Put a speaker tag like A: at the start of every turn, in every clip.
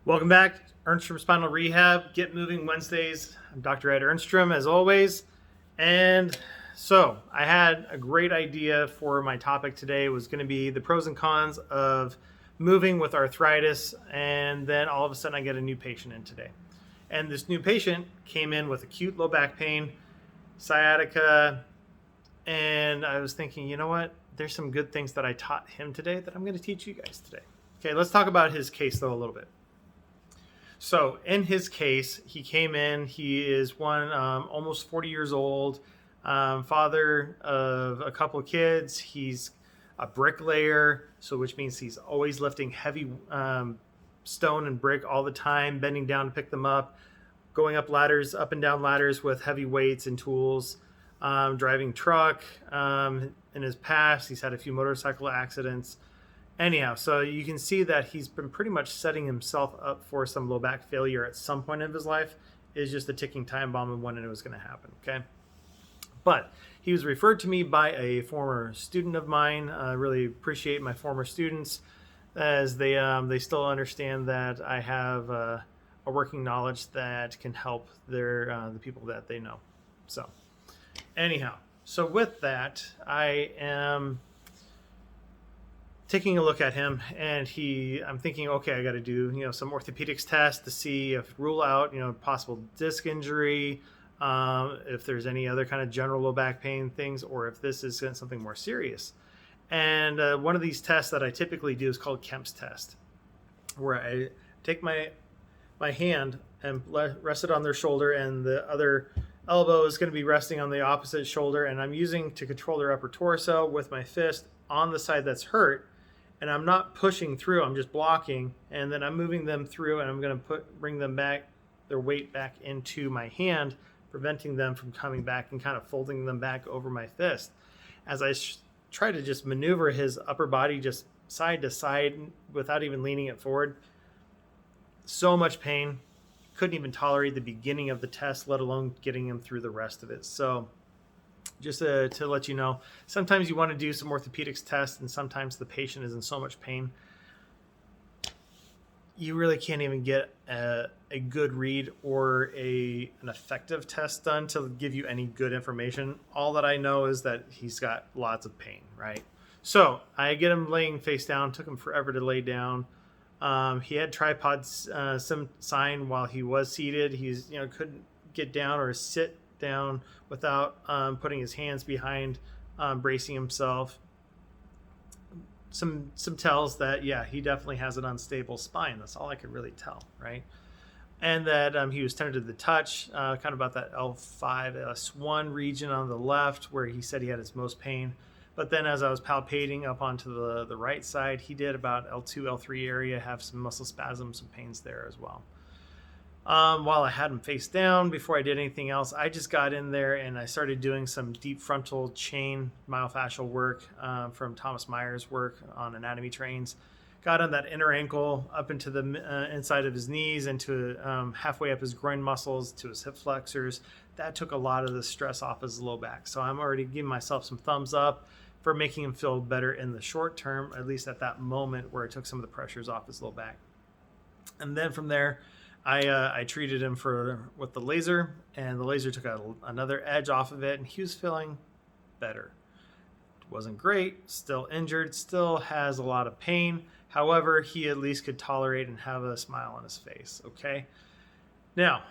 A: Welcome back, Ernstrom Spinal Rehab. Get Moving Wednesdays. I'm Dr. Ed Ernstrom, as always. And so I had a great idea for my topic today. It was going to be the pros and cons of moving with arthritis. And then all of a sudden I get a new patient in today. And this new patient came in with acute low back pain, sciatica. And I was thinking, you know what? There's some good things that I taught him today that I'm going to teach you guys today. Okay, let's talk about his case though a little bit. So in his case, he came in, he is almost 40 years old, father of a couple of kids. He's a bricklayer, so which means he's always lifting heavy stone and brick all the time, bending down to pick them up, going up and down ladders with heavy weights and tools, driving truck. In his past, he's had a few motorcycle accidents. Anyhow, so you can see that he's been pretty much setting himself up for some low back failure at some point in his life. Is just a ticking time bomb of when it was going to happen, okay? But he was referred to me by a former student of mine. I really appreciate my former students as they still understand that I have a working knowledge that can help the people that they know. So anyhow, so with that, I am taking a look at him, and I'm thinking, okay, I got to do some orthopedics tests to see if rule out possible disc injury, if there's any other kind of general low back pain things, or if this is something more serious. And one of these tests that I typically do is called Kemp's test, where I take my hand and rest it on their shoulder, and the other elbow is going to be resting on the opposite shoulder, and I'm using to control their upper torso with my fist on the side that's hurt. And I'm not pushing through, I'm just blocking, and then I'm moving them through, and I'm going to bring them back, their weight back into my hand, preventing them from coming back and kind of folding them back over my fist. As I try to just maneuver his upper body just side to side without even leaning it forward. So much pain. Couldn't even tolerate the beginning of the test, let alone getting him through the rest of it. So just to let you know, sometimes you want to do some orthopedics tests, and sometimes the patient is in so much pain, you really can't even get a good read or an effective test done to give you any good information. All that I know is that he's got lots of pain, right? So I get him laying face down. Took him forever to lay down. He had tripod sign while he was seated. He's couldn't get down or sit down without putting his hands behind, bracing himself. Some tells that he definitely has an unstable spine. That's all I could really tell, right? And that he was tender to the touch, kind of about that L5 S1 region on the left where he said he had his most pain. But then as I was palpating up onto the right side, he did about L2 L3 area have some muscle spasms, some pains there as well. While I had him face down, before I did anything else, I just got in there and I started doing some deep frontal chain myofascial work from Thomas Meyer's work on anatomy trains. Got on that inner ankle up into the inside of his knees, into halfway up his groin muscles to his hip flexors. That took a lot of the stress off his low back. So I'm already giving myself some thumbs up for making him feel better in the short term, at least at that moment where it took some of the pressures off his low back. And then from there, I treated him with the laser, and the laser took another edge off of it, and he was feeling better. It wasn't great, still injured, still has a lot of pain. However, he at least could tolerate and have a smile on his face, okay? Now,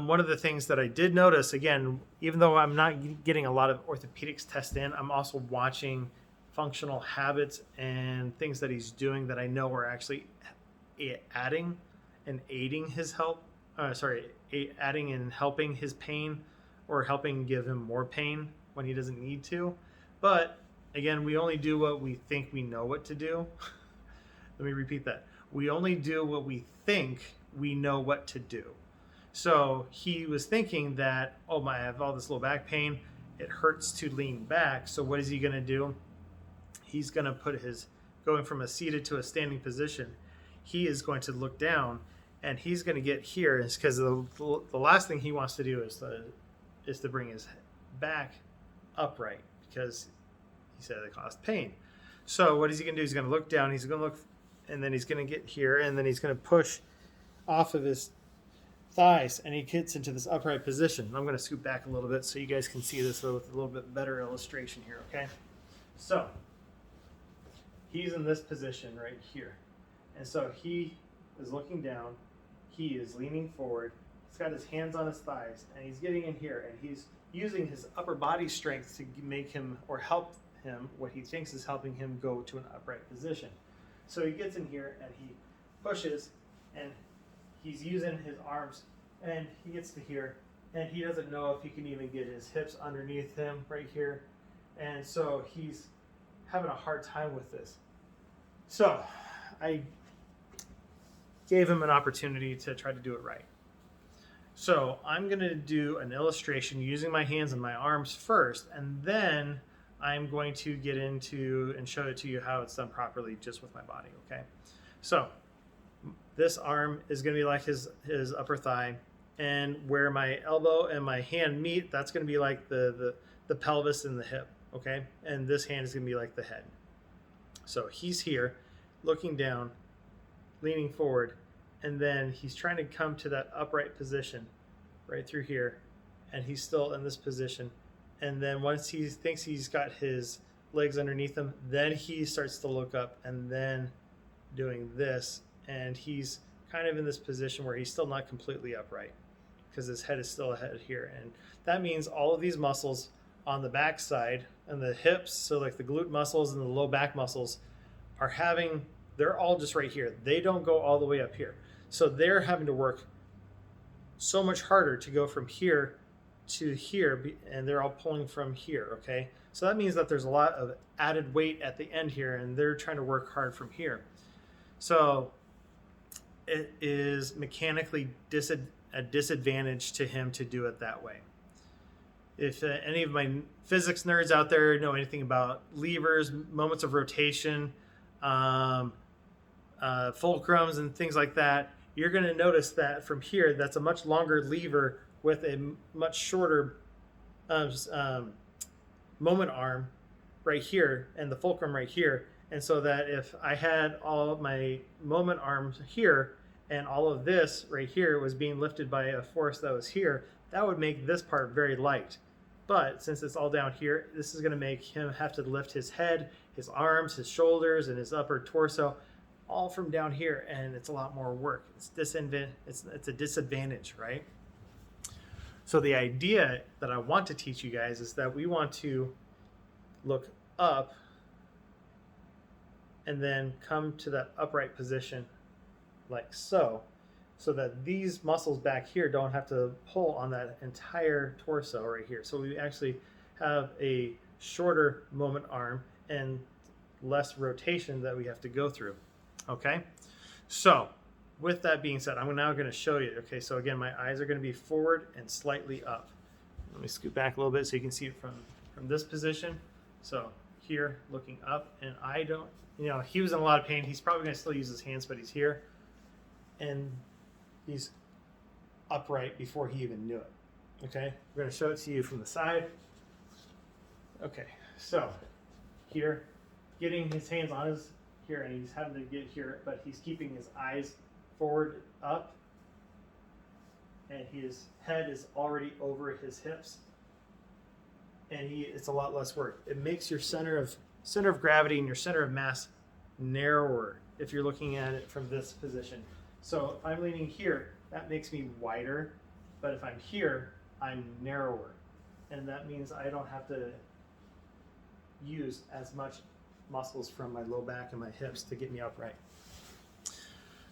A: one of the things that I did notice, again, even though I'm not getting a lot of orthopedics tests in, I'm also watching functional habits and things that he's doing that I know are actually adding and aiding his adding and helping his pain, or helping give him more pain when he doesn't need to. But again, we only do what we think we know what to do. Let me repeat that. We only do what we think we know what to do. So he was thinking that, I have all this low back pain. It hurts to lean back. So what is he going to do? He's going to going from a seated to a standing position, he is going to look down, and he's going to get here, because the last thing he wants to do is to bring his back upright, because he said it caused pain. So what is he going to do? He's going to look down, he's going to look, and then he's going to get here, and then he's going to push off of his thighs and he gets into this upright position. I'm going to scoot back a little bit so you guys can see this with a little bit better illustration here, okay? So he's in this position right here. And so he is looking down, he is leaning forward, he's got his hands on his thighs, and he's getting in here, and he's using his upper body strength to make him, or help him, what he thinks is helping him go to an upright position. So he gets in here and he pushes, and he's using his arms, and he gets to here, and he doesn't know if he can even get his hips underneath him right here. And so he's having a hard time with this. So I gave him an opportunity to try to do it right. So I'm going to do an illustration using my hands and my arms first, and then I'm going to get into and show it to you how it's done properly just with my body, okay? So this arm is going to be like his upper thigh, and where my elbow and my hand meet, that's going to be like the pelvis and the hip, okay? And this hand is going to be like the head. So he's here, looking down, leaning forward, and then he's trying to come to that upright position right through here, and he's still in this position. And then once he thinks he's got his legs underneath him, then he starts to look up and then doing this, and he's kind of in this position where he's still not completely upright because his head is still ahead here. And that means all of these muscles on the back side and the hips, so like the glute muscles and the low back muscles, they're all just right here. They don't go all the way up here. So they're having to work so much harder to go from here to here, and they're all pulling from here, okay? So that means that there's a lot of added weight at the end here, and they're trying to work hard from here. So it is mechanically a disadvantage to him to do it that way. If any of my physics nerds out there know anything about levers, moments of rotation, fulcrums and things like that, you're going to notice that from here, that's a much longer lever with a much shorter moment arm right here and the fulcrum right here. And so that if I had all of my moment arms here and all of this right here was being lifted by a force that was here, that would make this part very light. But since it's all down here, this is going to make him have to lift his head, his arms, his shoulders, and his upper torso all from down here, and it's a lot more work. It's a disadvantage, right? So the idea that I want to teach you guys is that we want to look up and then come to that upright position like so that these muscles back here don't have to pull on that entire torso right here. So we actually have a shorter moment arm and less rotation that we have to go through. Okay, so with that being said, I'm now going to show you. Okay, so again, my eyes are going to be forward and slightly up. Let me scoot back a little bit so you can see it from this position. So here, looking up, and I don't, he was in a lot of pain. He's probably going to still use his hands, but he's here, and he's upright before he even knew it. Okay, we're going to show it to you from the side. Okay, so here, getting his hands on his here, and he's having to get here, but he's keeping his eyes forward up, and his head is already over his hips, and it's a lot less work. It makes your center of gravity and your center of mass narrower if you're looking at it from this position. So if I'm leaning here, that makes me wider, but if I'm here, I'm narrower, and that means I don't have to use as much muscles from my low back and my hips to get me upright.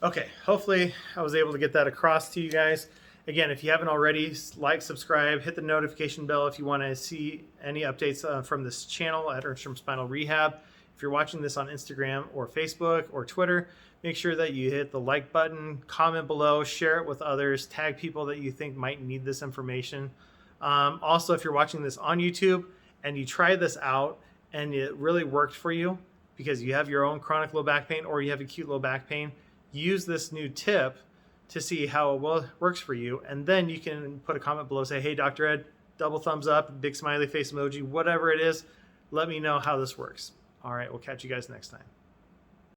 A: Okay, hopefully I was able to get that across to you guys. Again, if you haven't already, like, subscribe, hit the notification bell if you want to see any updates from this channel at Ernstrom Spinal Rehab. If you're watching this on Instagram or Facebook or Twitter, make sure that you hit the like button, comment below, share it with others, tag people that you think might need this information. Also, if you're watching this on YouTube and you try this out and it really worked for you because you have your own chronic low back pain or you have acute low back pain, use this new tip to see how it works for you. And then you can put a comment below, say, hey, Dr. Ed, double thumbs up, big smiley face emoji, whatever it is, let me know how this works. All right, we'll catch you guys next time.